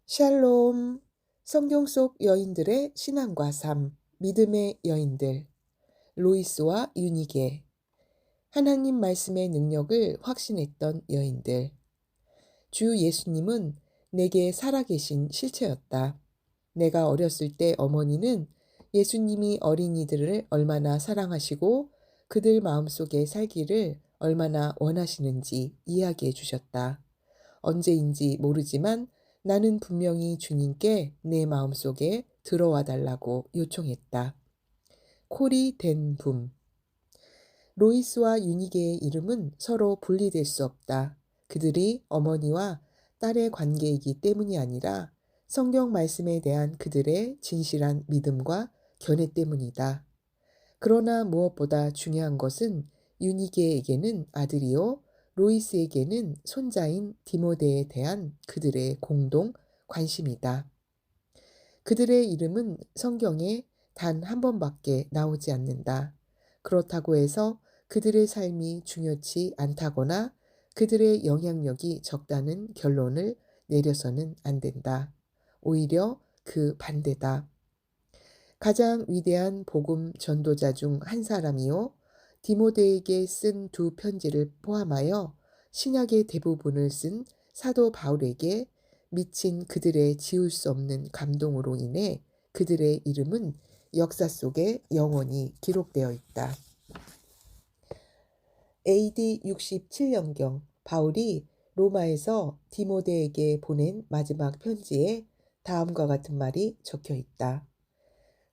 샬롬. 성경 속 여인들의 신앙과 삶, 믿음의 여인들, 로이스와 유니게. 하나님 말씀의 능력을 확신했던 여인들. 주 예수님은 내게 살아계신 실체였다. 내가 어렸을 때 어머니는 예수님이 어린이들을 얼마나 사랑하시고 그들 마음속에 살기를 얼마나 원하시는지 이야기해 주셨다. 언제인지 모르지만 나는 분명히 주님께 내 마음속에 들어와 달라고 요청했다. 콜이 된 붐. 로이스와 유니게의 이름은 서로 분리될 수 없다. 그들이 어머니와 딸의 관계이기 때문이 아니라 성경 말씀에 대한 그들의 진실한 믿음과 견해 때문이다. 그러나 무엇보다 중요한 것은 유니게에게는 아들이요, 로이스에게는 손자인 디모데에 대한 그들의 공동 관심이다. 그들의 이름은 성경에 단 한 번밖에 나오지 않는다. 그렇다고 해서 그들의 삶이 중요치 않다거나 그들의 영향력이 적다는 결론을 내려서는 안 된다. 오히려 그 반대다. 가장 위대한 복음 전도자 중 한 사람이요, 디모데에게 쓴 두 편지를 포함하여 신약의 대부분을 쓴 사도 바울에게 미친 그들의 지울 수 없는 감동으로 인해 그들의 이름은 역사 속에 영원히 기록되어 있다. AD 67년경 바울이 로마에서 디모데에게 보낸 마지막 편지에 다음과 같은 말이 적혀 있다.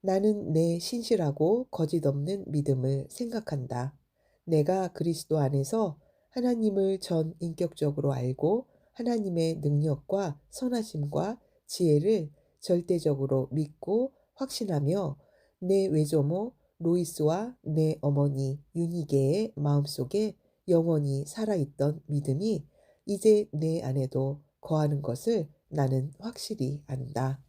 나는 내 신실하고 거짓 없는 믿음을 생각한다. 내가 그리스도 안에서 하나님을 전 인격적으로 알고 하나님의 능력과 선하심과 지혜를 절대적으로 믿고 확신하며 내 외조모 로이스와 내 어머니 유니게의 마음속에 영원히 살아있던 믿음이 이제 내 안에도 거하는 것을 나는 확실히 안다.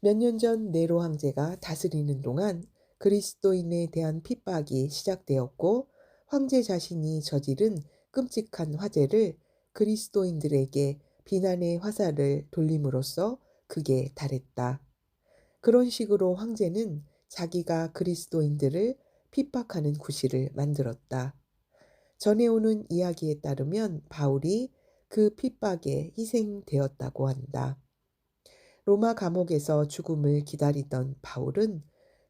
몇 년 전 네로 황제가 다스리는 동안 그리스도인에 대한 핍박이 시작되었고 황제 자신이 저지른 끔찍한 화재를 그리스도인들에게 비난의 화살을 돌림으로써 극에 달했다. 그런 식으로 황제는 자기가 그리스도인들을 핍박하는 구실을 만들었다. 전해오는 이야기에 따르면 바울이 그 핍박에 희생되었다고 한다. 로마 감옥에서 죽음을 기다리던 바울은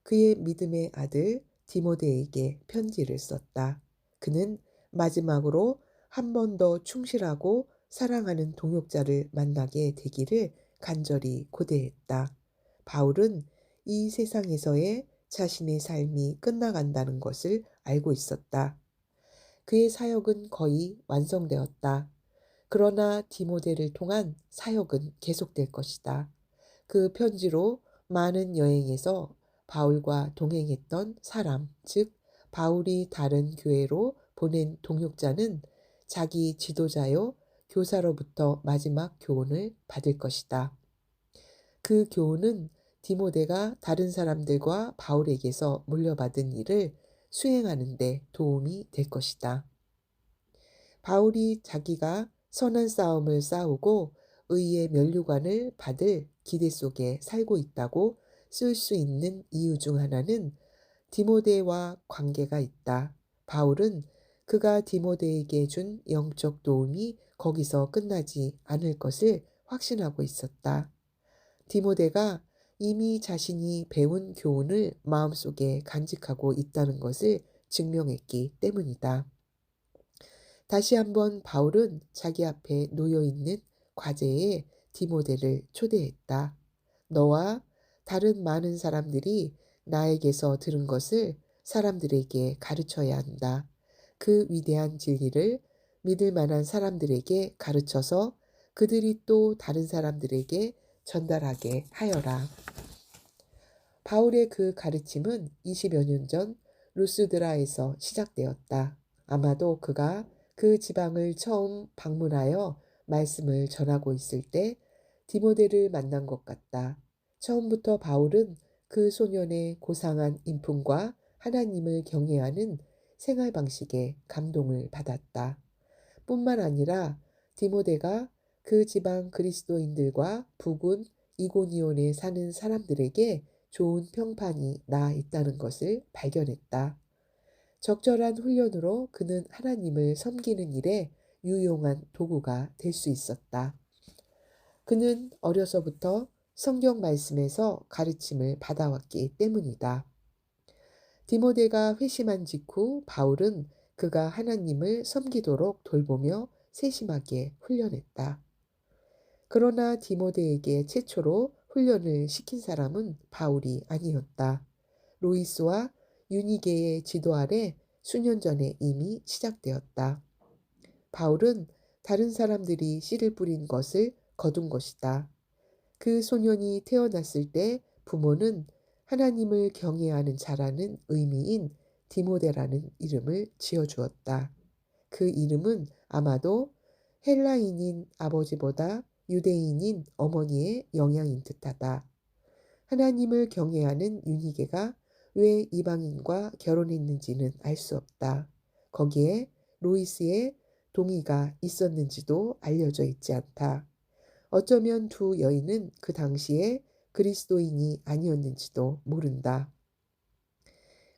그의 믿음의 아들 디모데에게 편지를 썼다. 그는 마지막으로 한 번 더 충실하고 사랑하는 동역자를 만나게 되기를 간절히 고대했다. 바울은 이 세상에서의 자신의 삶이 끝나간다는 것을 알고 있었다. 그의 사역은 거의 완성되었다. 그러나 디모데를 통한 사역은 계속될 것이다. 그 편지로 많은 여행에서 바울과 동행했던 사람, 즉 바울이 다른 교회로 보낸 동역자는 자기 지도자요 교사로부터 마지막 교훈을 받을 것이다. 그 교훈은 디모데가 다른 사람들과 바울에게서 물려받은 일을 수행하는 데 도움이 될 것이다. 바울이 자기가 선한 싸움을 싸우고 의의 면류관을 받을 기대 속에 살고 있다고 쓸 수 있는 이유 중 하나는 디모데와 관계가 있다. 바울은 그가 디모데에게 준 영적 도움이 거기서 끝나지 않을 것을 확신하고 있었다. 디모데가 이미 자신이 배운 교훈을 마음속에 간직하고 있다는 것을 증명했기 때문이다. 다시 한번 바울은 자기 앞에 놓여있는 과제에 디모데를 초대했다. 너와 다른 많은 사람들이 나에게서 들은 것을 사람들에게 가르쳐야 한다. 그 위대한 진리를 믿을 만한 사람들에게 가르쳐서 그들이 또 다른 사람들에게 전달하게 하여라. 바울의 그 가르침은 20여 년 전 루스드라에서 시작되었다. 아마도 그가 그 지방을 처음 방문하여 말씀을 전하고 있을 때 디모데를 만난 것 같다. 처음부터 바울은 그 소년의 고상한 인품과 하나님을 경외하는 생활 방식에 감동을 받았다. 뿐만 아니라 디모데가 그 지방 그리스도인들과 북은 이고니온에 사는 사람들에게 좋은 평판이 나 있다는 것을 발견했다. 적절한 훈련으로 그는 하나님을 섬기는 일에 유용한 도구가 될 수 있었다. 그는 어려서부터 성경 말씀에서 가르침을 받아왔기 때문이다. 디모데가 회심한 직후 바울은 그가 하나님을 섬기도록 돌보며 세심하게 훈련했다. 그러나 디모데에게 최초로 훈련을 시킨 사람은 바울이 아니었다. 로이스와 유니게의 지도 아래 수년 전에 이미 시작되었다. 바울은 다른 사람들이 씨를 뿌린 것을 거둔 것이다. 그 소년이 태어났을 때 부모는 하나님을 경외하는 자라는 의미인 디모데라는 이름을 지어주었다. 그 이름은 아마도 헬라인인 아버지보다 유대인인 어머니의 영향인 듯하다. 하나님을 경외하는 유니게가 왜 이방인과 결혼했는지는 알 수 없다. 거기에 로이스의 동의가 있었는지도 알려져 있지 않다. 어쩌면 두 여인은 그 당시에 그리스도인이 아니었는지도 모른다.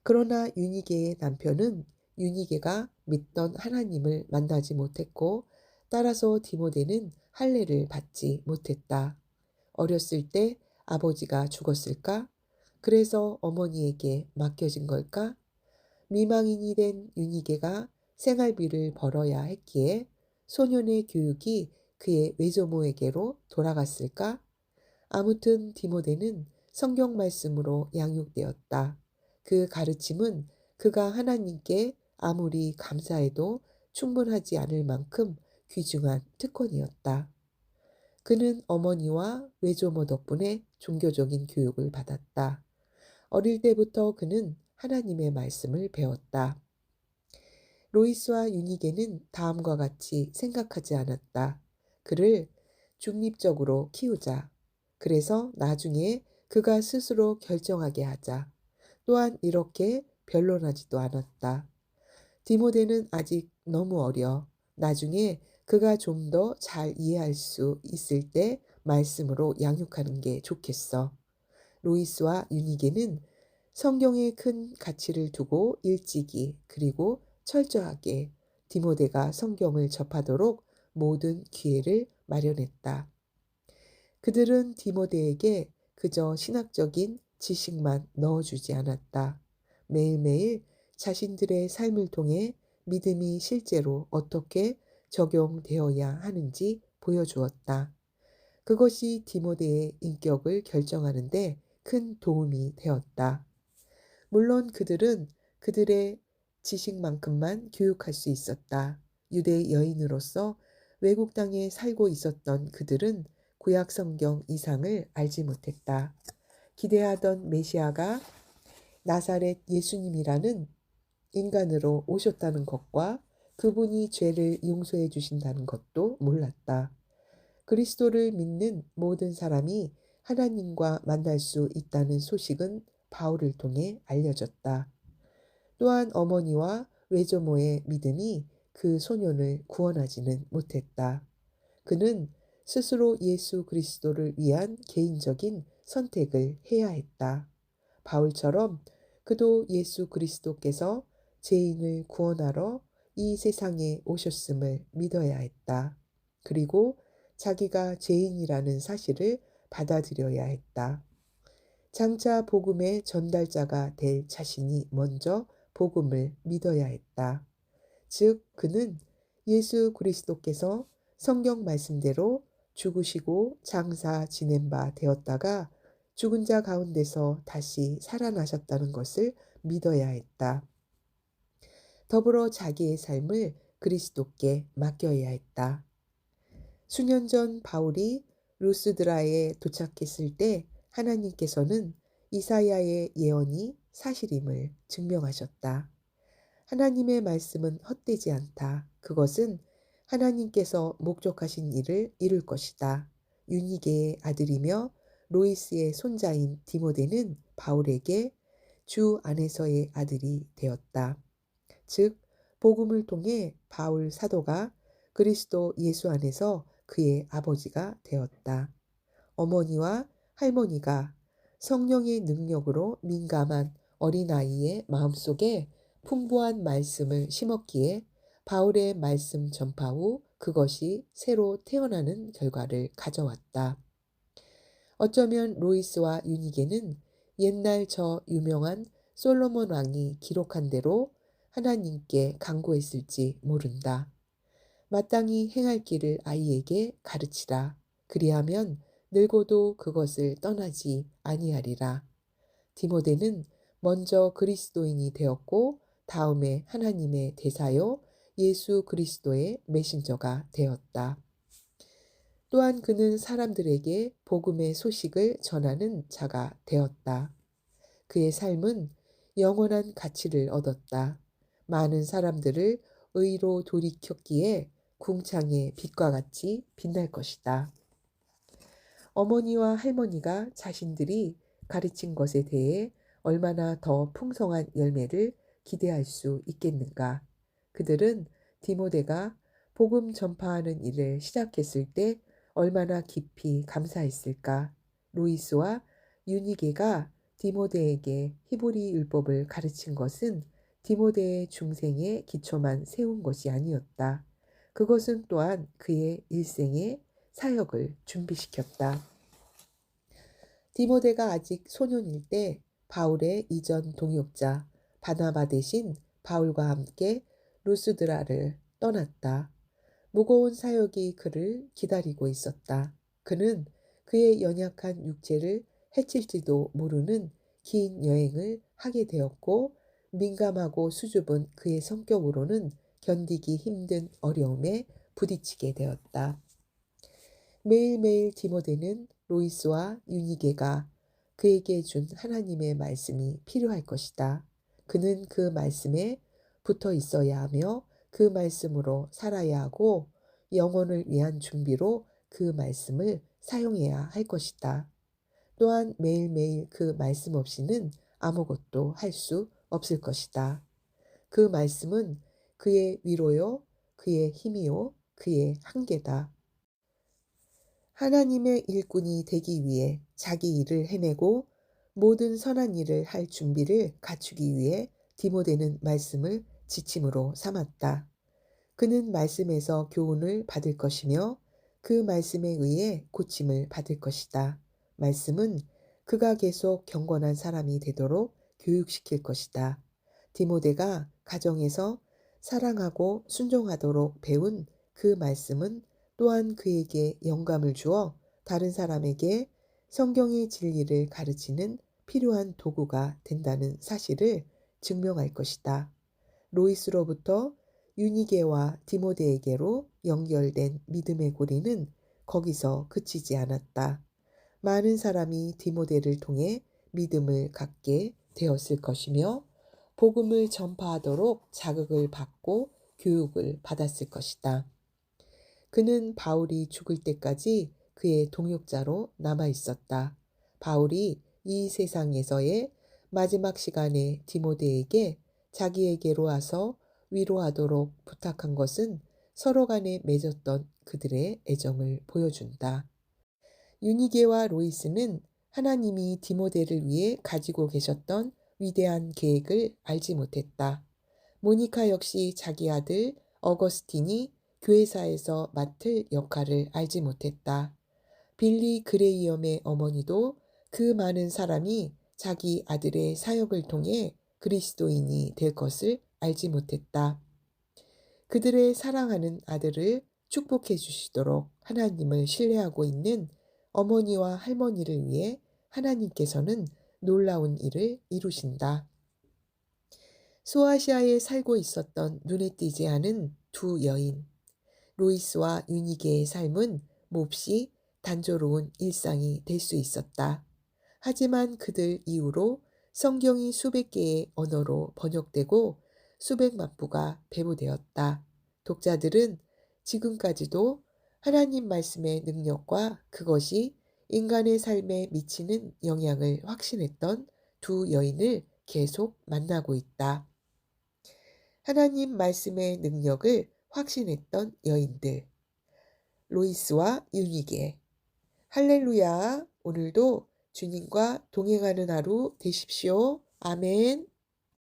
그러나 유니게의 남편은 유니게가 믿던 하나님을 만나지 못했고 따라서 디모데는 할례를 받지 못했다. 어렸을 때 아버지가 죽었을까? 그래서 어머니에게 맡겨진 걸까? 미망인이 된 유니게가 생활비를 벌어야 했기에 소년의 교육이 그의 외조모에게로 돌아갔을까? 아무튼 디모데는 성경 말씀으로 양육되었다. 그 가르침은 그가 하나님께 아무리 감사해도 충분하지 않을 만큼 귀중한 특권이었다. 그는 어머니와 외조모 덕분에 종교적인 교육을 받았다. 어릴 때부터 그는 하나님의 말씀을 배웠다. 로이스와 유니게는 다음과 같이 생각하지 않았다. 그를 중립적으로 키우자. 그래서 나중에 그가 스스로 결정하게 하자. 또한 이렇게 변론하지도 않았다. 디모데는 아직 너무 어려. 나중에 그가 좀 더 잘 이해할 수 있을 때 말씀으로 양육하는 게 좋겠어. 로이스와 유니게는 성경에 큰 가치를 두고 일찍이 그리고 철저하게 디모데가 성경을 접하도록 모든 기회를 마련했다. 그들은 디모데에게 그저 신학적인 지식만 넣어주지 않았다. 매일매일 자신들의 삶을 통해 믿음이 실제로 어떻게 적용되어야 하는지 보여주었다. 그것이 디모데의 인격을 결정하는데 큰 도움이 되었다. 물론 그들은 그들의 지식만큼만 교육할 수 있었다. 유대 여인으로서 외국 땅에 살고 있었던 그들은 구약 성경 이상을 알지 못했다. 기대하던 메시아가 나사렛 예수님이라는 인간으로 오셨다는 것과 그분이 죄를 용서해 주신다는 것도 몰랐다. 그리스도를 믿는 모든 사람이 하나님과 만날 수 있다는 소식은 바울을 통해 알려졌다. 또한 어머니와 외조모의 믿음이 그 소년을 구원하지는 못했다. 그는 스스로 예수 그리스도를 위한 개인적인 선택을 해야 했다. 바울처럼 그도 예수 그리스도께서 죄인을 구원하러 이 세상에 오셨음을 믿어야 했다. 그리고 자기가 죄인이라는 사실을 받아들여야 했다. 장차 복음의 전달자가 될 자신이 먼저 복음을 믿어야 했다. 즉, 그는 예수 그리스도께서 성경 말씀대로 죽으시고 장사 지낸 바 되었다가 죽은 자 가운데서 다시 살아나셨다는 것을 믿어야 했다. 더불어 자기의 삶을 그리스도께 맡겨야 했다. 수년 전 바울이 루스드라에 도착했을 때 하나님께서는 이사야의 예언이 사실임을 증명하셨다. 하나님의 말씀은 헛되지 않다. 그것은 하나님께서 목적하신 일을 이룰 것이다. 유니게의 아들이며 로이스의 손자인 디모데는 바울에게 주 안에서의 아들이 되었다. 즉, 복음을 통해 바울 사도가 그리스도 예수 안에서 그의 아버지가 되었다. 어머니와 할머니가 성령의 능력으로 민감한 어린아이의 마음속에 풍부한 말씀을 심었기에 바울의 말씀 전파 후 그것이 새로 태어나는 결과를 가져왔다. 어쩌면 로이스와 유니게는 옛날 저 유명한 솔로몬 왕이 기록한 대로 하나님께 간구했을지 모른다. 마땅히 행할 길을 아이에게 가르치라. 그리하면 늙어도 그것을 떠나지 아니하리라. 디모데는 먼저 그리스도인이 되었고 다음에 하나님의 대사요 예수 그리스도의 메신저가 되었다. 또한 그는 사람들에게 복음의 소식을 전하는 자가 되었다. 그의 삶은 영원한 가치를 얻었다. 많은 사람들을 의로 돌이켰기에 궁창의 빛과 같이 빛날 것이다. 어머니와 할머니가 자신들이 가르친 것에 대해 얼마나 더 풍성한 열매를 기대할 수 있겠는가. 그들은 디모데가 복음 전파하는 일을 시작했을 때 얼마나 깊이 감사했을까. 루이스와 유니게가 디모데에게 히브리 율법을 가르친 것은 디모데의 중생의 기초만 세운 것이 아니었다. 그것은 또한 그의 일생의 사역을 준비시켰다. 디모데가 아직 소년일 때 바울의 이전 동역자 바나바 대신 바울과 함께 루스드라를 떠났다. 무거운 사역이 그를 기다리고 있었다. 그는 그의 연약한 육체를 해칠지도 모르는 긴 여행을 하게 되었고 민감하고 수줍은 그의 성격으로는 견디기 힘든 어려움에 부딪히게 되었다. 매일매일 디모데는 로이스와 유니게가 그에게 준 하나님의 말씀이 필요할 것이다. 그는 그 말씀에 붙어 있어야 하며 그 말씀으로 살아야 하고 영혼을 위한 준비로 그 말씀을 사용해야 할 것이다. 또한 매일매일 그 말씀 없이는 아무것도 할 수 없을 것이다. 그 말씀은 그의 위로요, 그의 힘이요, 그의 한계다. 하나님의 일꾼이 되기 위해 자기 일을 해내고 모든 선한 일을 할 준비를 갖추기 위해 디모데는 말씀을 지침으로 삼았다. 그는 말씀에서 교훈을 받을 것이며 그 말씀에 의해 고침을 받을 것이다. 말씀은 그가 계속 경건한 사람이 되도록 교육시킬 것이다. 디모데가 가정에서 사랑하고 순종하도록 배운 그 말씀은 또한 그에게 영감을 주어 다른 사람에게 성경의 진리를 가르치는 필요한 도구가 된다는 사실을 증명할 것이다. 로이스로부터 유니게와 디모데에게로 연결된 믿음의 고리는 거기서 그치지 않았다. 많은 사람이 디모데를 통해 믿음을 갖게 되었을 것이며 복음을 전파하도록 자극을 받고 교육을 받았을 것이다. 그는 바울이 죽을 때까지 그의 동역자로 남아 있었다. 바울이 이 세상에서의 마지막 시간에 디모데에게 자기에게로 와서 위로하도록 부탁한 것은 서로 간에 맺었던 그들의 애정을 보여준다. 유니게와 로이스는 하나님이 디모데를 위해 가지고 계셨던 위대한 계획을 알지 못했다. 모니카 역시 자기 아들 어거스틴이 교회사에서 맡을 역할을 알지 못했다. 빌리 그레이엄의 어머니도 그 많은 사람이 자기 아들의 사역을 통해 그리스도인이 될 것을 알지 못했다. 그들의 사랑하는 아들을 축복해 주시도록 하나님을 신뢰하고 있는 어머니와 할머니를 위해 하나님께서는 놀라운 일을 이루신다. 소아시아에 살고 있었던 눈에 띄지 않은 두 여인, 로이스와 유니게의 삶은 몹시 단조로운 일상이 될 수 있었다. 하지만 그들 이후로 성경이 수백 개의 언어로 번역되고 수백만 부가 배부되었다. 독자들은 지금까지도 하나님 말씀의 능력과 그것이 인간의 삶에 미치는 영향을 확신했던 두 여인을 계속 만나고 있다. 하나님 말씀의 능력을 확신했던 여인들. 로이스와 유니게. 할렐루야. 오늘도 주님과 동행하는 하루 되십시오. 아멘.